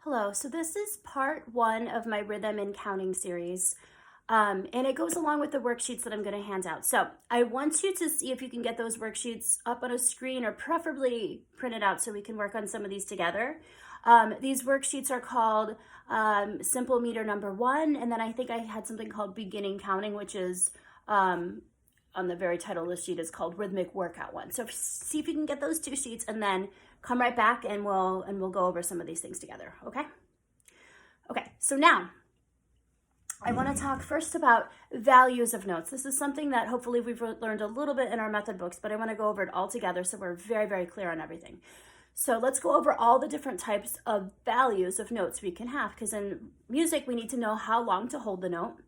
Hello, so this is part one of my rhythm and counting series, and it goes along with the worksheets that I'm going to hand out. So I want you to see if you can get those worksheets up on a screen or preferably printed out so we can work on some of these together. These worksheets are called Simple Meter number 1, and then I think I had something called Beginning Counting, which is on the very title of the sheet is called Rhythmic Workout 1. So see if you can get those two sheets and then come right back and we'll go over some of these things together, okay? Okay, so now I want to talk first about values of notes. This is something that hopefully we've learned a little bit in our method books, but I want to go over it all together so we're very, very clear on everything. So let's go over all the different types of values of notes we can have, because in music we need to know how long to hold the note,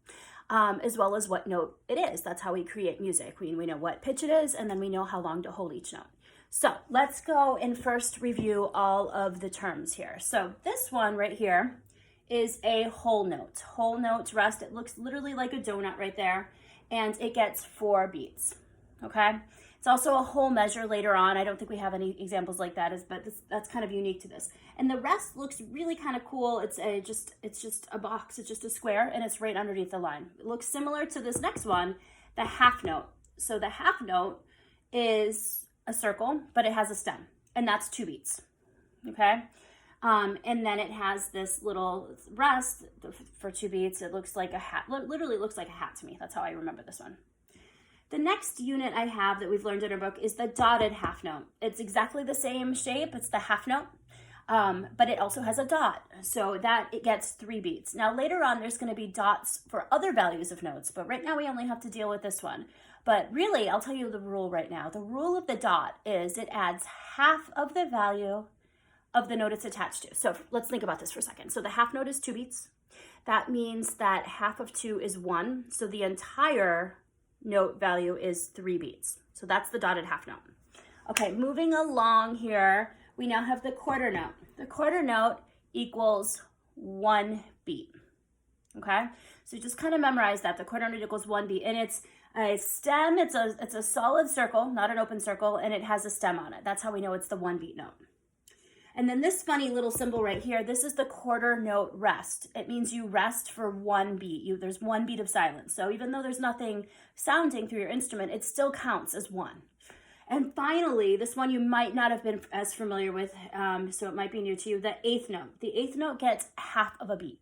as well as what note it is. That's how we create music. We know what pitch it is, and then we know how long to hold each note. So let's go and first review all of the terms here. So this one right here is a whole note rest. It looks literally like a donut right there, and it gets 4 beats, okay? It's also a whole measure later on. I don't think we have any examples like that, but that's kind of unique to this. And the rest looks really kind of cool. It's just a box, it's just a square, and it's right underneath the line. It looks similar to this next one, the half note. So the half note is a circle, but it has a stem, and that's 2 beats, okay? And then it has this little rest for 2 beats. It looks like a hat, literally looks like a hat to me. That's how I remember this one. The next unit I have that we've learned in our book is the dotted half note. It's exactly the same shape. It's the half note, but it also has a dot, so that it gets 3 beats. Now later on, there's going to be dots for other values of notes, but right now we only have to deal with this one. But really, I'll tell you the rule right now. The rule of the dot is it adds half of the value of the note it's attached to. So let's think about this for a second. So the half note is 2 beats. That means that half of 2 is 1. So the entire note value is 3 beats. So that's the dotted half note. Okay, moving along here, we now have the quarter note. The quarter note equals 1 beat. Okay, so just kind of memorize that. The quarter note equals 1 beat, and it's a stem. It's a solid circle, not an open circle, and it has a stem on it. That's how we know it's the 1 beat note. And then this funny little symbol right here, this is the quarter note rest. It means you rest for 1 beat. There's 1 beat of silence. So even though there's nothing sounding through your instrument, it still counts as 1. And finally, this one you might not have been as familiar with, so it might be new to you, the eighth note. The eighth note gets half of a beat.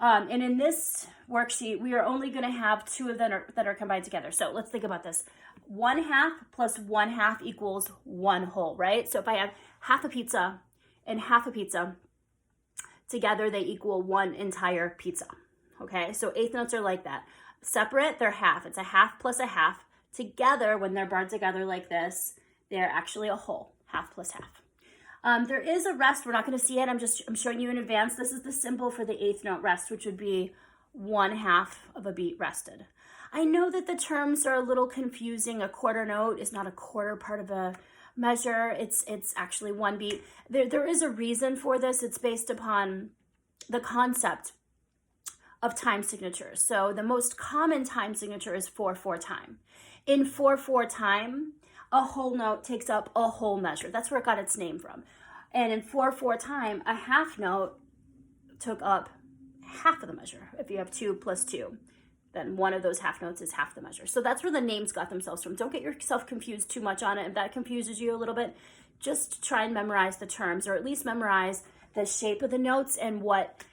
And in this worksheet, we are only going to have 2 of them that are combined together. So let's think about this. 1/2 plus 1/2 equals 1 whole, right? So if I have half a pizza and half a pizza, together they equal 1 entire pizza, okay? So eighth notes are like that. Separate, they're half. It's a half plus a half. Together, when they're barred together like this, they're actually a whole, half plus half. There is a rest. We're not going to see it. I'm showing you in advance. This is the symbol for the eighth note rest, which would be 1/2 of a beat rested. I know that the terms are a little confusing. A quarter note is not a quarter part of a measure. It's actually 1 beat. There is a reason for this. It's based upon the concept of time signatures. So the most common time signature is 4/4 time. In 4/4 time, a whole note takes up a whole measure. That's where it got its name from. And in 4/4 time, a half note took up half of the measure. If you have 2 plus 2, then one of those half notes is half the measure. So that's where the names got themselves from. Don't get yourself confused too much on it. If that confuses you a little bit, just try and memorize the terms, or at least memorize the shape of the notes and what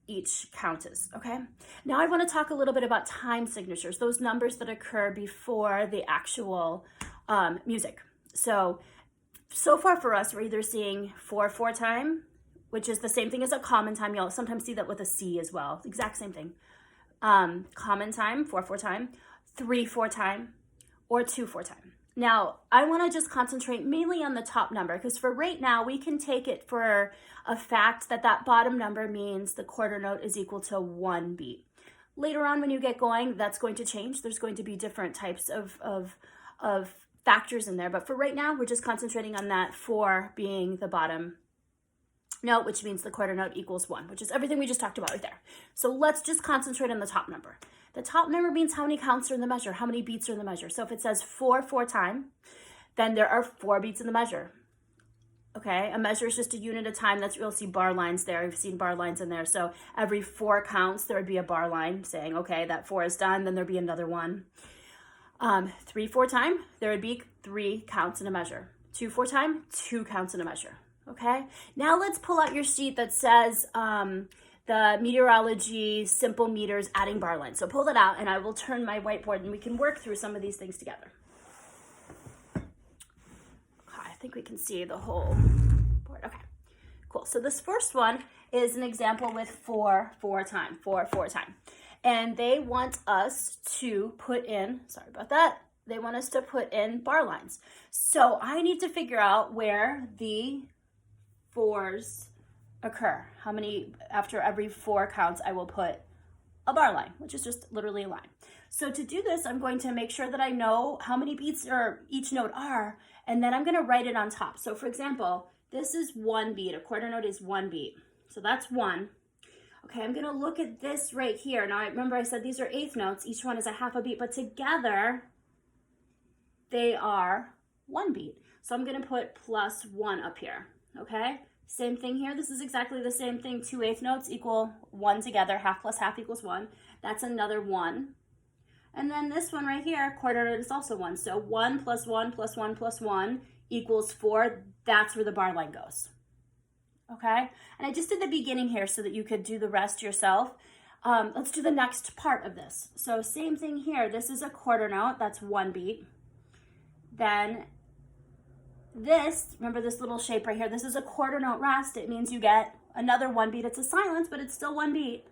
each count is, okay? Now I want to talk a little bit about time signatures, those numbers that occur before the actual music. So far for us, we're either seeing 4/4 time, which is the same thing as a common time. You'll sometimes see that with a C as well, exact same thing. Common time, 4/4 time, 3/4 time, or 2/4 time. Now, I want to just concentrate mainly on the top number, because for right now, we can take it for a fact that that bottom number means the quarter note is equal to 1 beat. Later on, when you get going, that's going to change. There's going to be different types of factors in there, but for right now, we're just concentrating on that 4 being the bottom note, which means the quarter note equals 1, which is everything we just talked about right there. So let's just concentrate on the top number. The top number means how many counts are in the measure, how many beats are in the measure. So if it says 4/4 time, then there are 4 beats in the measure. Okay, a measure is just a unit of time. You'll see bar lines there. You've seen bar lines in there. So every 4 counts, there would be a bar line saying, okay, that 4 is done. Then there'd be another one. 3 4 time, there would be 3 counts in a measure. 2 4 time, 2 counts in a measure. Okay, now let's pull out your sheet that says the meteorology simple meters adding bar lines. So pull that out and I will turn my whiteboard and we can work through some of these things together. I think we can see the whole board. Okay, cool. So this first one is an example with 4 4 time. And they want us to put in, sorry about that, they want us to put in bar lines. So I need to figure out where the 4s occur. How many, after every 4 counts, I will put a bar line, which is just literally a line. So to do this, I'm going to make sure that I know how many beats each note are, and then I'm going to write it on top. So for example, this is 1 beat. A quarter note is 1 beat. So that's 1. Okay, I'm going to look at this right here. Now, remember I said these are eighth notes. Each one is a half a beat, but together they are 1 beat. So I'm going to put +1 up here, okay? Same thing here. This is exactly the same thing. 2 eighth notes equal 1 together. Half plus half equals 1. That's another 1. And then this one right here, quarter note is also 1. So 1 plus 1 plus 1 plus 1 equals 4. That's where the bar line goes. Okay? And I just did the beginning here so that you could do the rest yourself. Let's do the next part of this. So same thing here. This is a quarter note. That's 1 beat. Then this, remember this little shape right here, this is a quarter note rest. It means you get another 1 beat. It's a silence, but it's still 1 beat.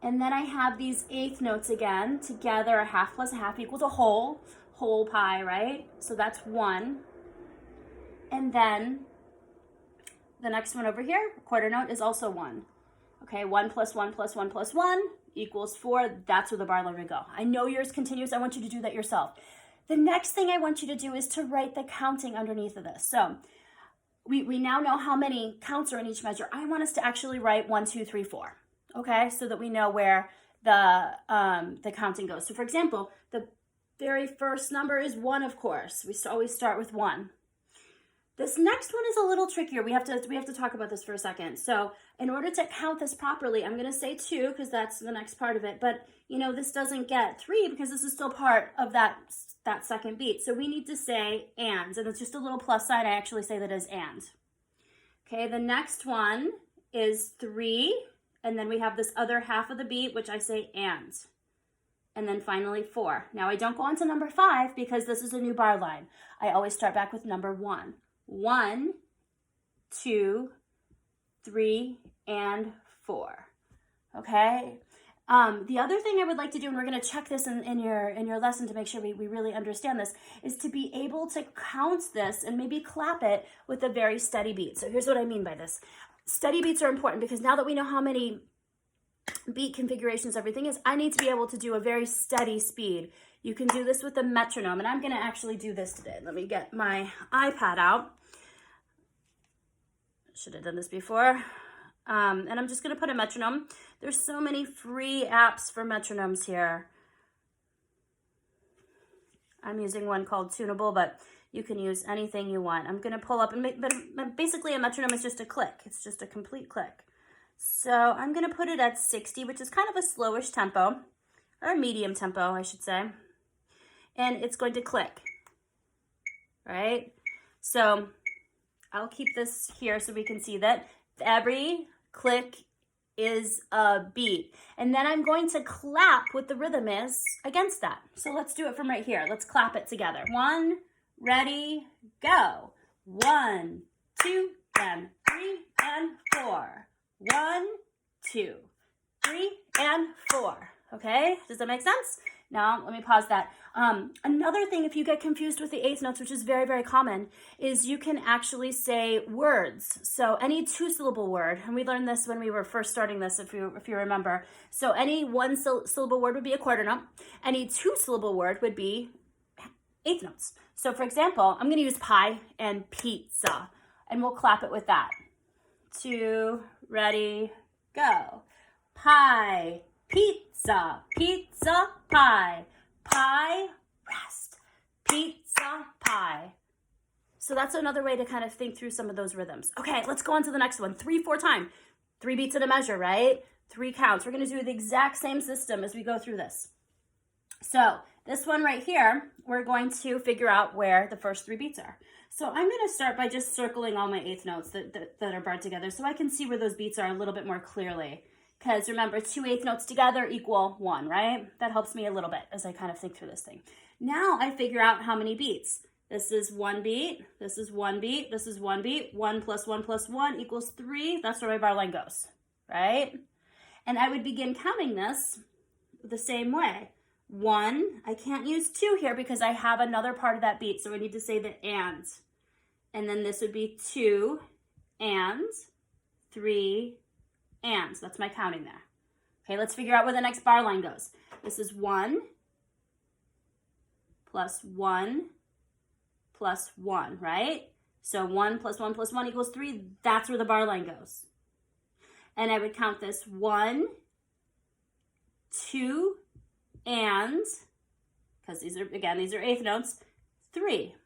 And then I have these eighth notes again. Together, a half plus a half equals a whole pi, right? So that's 1. And then the next one over here, quarter note, is also 1. Okay, 1 plus 1 plus 1 plus 1 equals 4. That's where the bar line would go. I know yours continues. I want you to do that yourself. The next thing I want you to do is to write the counting underneath of this. So we now know how many counts are in each measure. I want us to actually write 1, 2, 3, 4. Okay, so that we know where the counting goes. So for example, the very first number is 1, of course. We always start with 1. This next one is a little trickier. We have to talk about this for a second. So in order to count this properly, I'm going to say 2 because that's the next part of it. But you know, this doesn't get 3 because this is still part of that second beat. So we need to say and it's just a little plus sign. I actually say that as and. Okay, the next one is 3. And then we have this other half of the beat, which I say and. And then finally 4. Now I don't go on to number 5 because this is a new bar line. I always start back with number 1. 1, 2, 3, and 4. Okay? The other thing I would like to do, and we're going to check this in your lesson to make sure we really understand this, is to be able to count this and maybe clap it with a very steady beat. So here's what I mean by this. Steady beats are important because now that we know how many beat configurations everything is, I need to be able to do a very steady speed. You can do this with a metronome, and I'm going to actually do this today. Let me get my iPad out. Should have done this before. And I'm just going to put a metronome. There's so many free apps for metronomes here. I'm using one called Tunable, but you can use anything you want. I'm going to pull up, but basically a metronome is just a click. It's just a complete click. So I'm going to put it at 60, which is kind of a slowish tempo, or a medium tempo, I should say. And it's going to click, right? So I'll keep this here so we can see that every click is a beat. And then I'm going to clap what the rhythm is against that. So let's do it from right here. Let's clap it together. 1, ready, go. 1, 2, and 3, and 4. 1, 2, 3, and 4. Okay, does that make sense? Now, let me pause that. Another thing, if you get confused with the eighth notes, which is very, very common, is you can actually say words. So any 2-syllable word, and we learned this when we were first starting this, if you remember. So any 1-syllable word would be a quarter note. Any 2-syllable word would be eighth notes. So for example, I'm going to use pie and pizza, and we'll clap it with that. 2, ready, go. Pie, pizza, pizza, pie, pie, rest, pizza, pie. So that's another way to kind of think through some of those rhythms. Okay, let's go on to the next one. 3/4 time. 3 beats in a measure, right? 3 counts. We're going to do the exact same system as we go through this. So this one right here, we're going to figure out where the first 3 beats are. So I'm going to start by just circling all my eighth notes that are barred together so I can see where those beats are a little bit more clearly. Because remember, 2 eighth notes together equal 1, right? That helps me a little bit as I kind of think through this thing. Now I figure out how many beats. This is 1 beat, this is 1 beat, this is 1 beat. 1 plus 1 plus 1 equals 3. That's where my bar line goes, right? And I would begin counting this the same way. 1, I can't use 2 here because I have another part of that beat, so I need to say the and. And then this would be 2 and 3 and. That's my counting there. Okay, let's figure out where the next bar line goes. This is 1 plus 1 plus 1, right? So 1 plus 1 plus 1 equals 3. That's where the bar line goes. And I would count this 1, 2, and, because these are eighth notes, 3,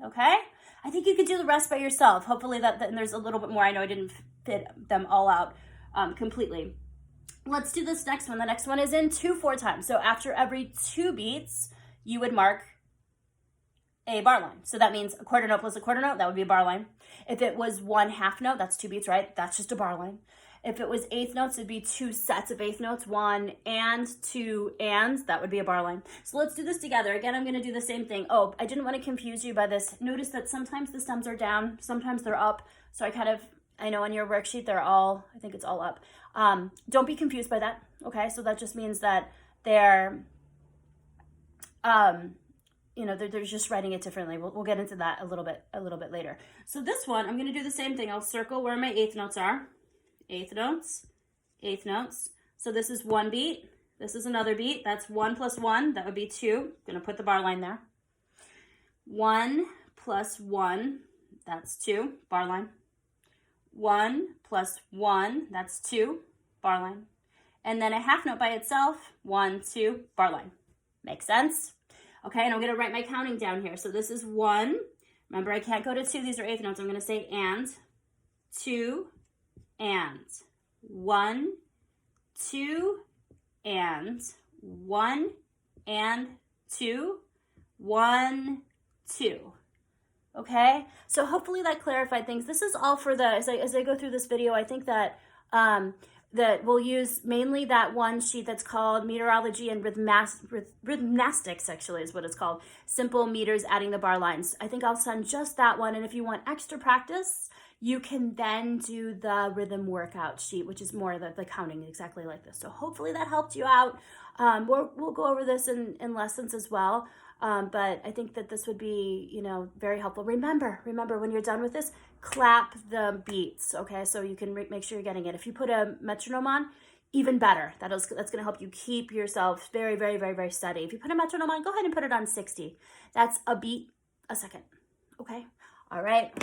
okay? I think you could do the rest by yourself. Hopefully that there's a little bit more. I know I didn't fit them all out completely. Let's do this next one. The next one is in 2/4 time. So after every 2 beats, you would mark a bar line. So that means a quarter note plus a quarter note, that would be a bar line. If it was 1 half note, that's 2 beats, right? That's just a bar line. If it was eighth notes, it'd be 2 sets of eighth notes, 1 and 2 and, that would be a bar line. So let's do this together. Again, I'm gonna do the same thing. Oh, I didn't wanna confuse you by this. Notice that sometimes the stems are down, sometimes they're up. So I know on your worksheet, I think it's all up. Don't be confused by that, okay? So that just means that they're just writing it differently. We'll get into that a little bit later. So this one, I'm gonna do the same thing. I'll circle where my eighth notes are. Eighth notes, eighth notes. So this is 1 beat. This is another beat. That's 1 plus 1. That would be 2. I'm going to put the bar line there. 1 plus 1. That's 2. Bar line. 1 plus 1. That's 2. Bar line. And then a half note by itself. 1, 2. Bar line. Make sense? Okay, and I'm going to write my counting down here. So this is 1. Remember, I can't go to 2. These are eighth notes. I'm going to say and. 2. And 1, 2, and 1, and 2, 1, 2. Okay, so hopefully that clarified things. This is all for as I go through this video. I think that that we'll use mainly that one sheet that's called Meterology and Rhythmastics, actually is what it's called. Simple meters adding the bar lines. I think I'll send just that one, and if you want extra practice, you can then do the rhythm workout sheet, which is more the counting exactly like this. So hopefully that helped you out. We'll go over this in lessons as well. But I think that this would be, very helpful. Remember when you're done with this, clap the beats, okay? So you can make sure you're getting it. If you put a metronome on, even better. That's going to help you keep yourself very, very, very, very steady. If you put a metronome on, go ahead and put it on 60. That's a beat a second, okay? All right.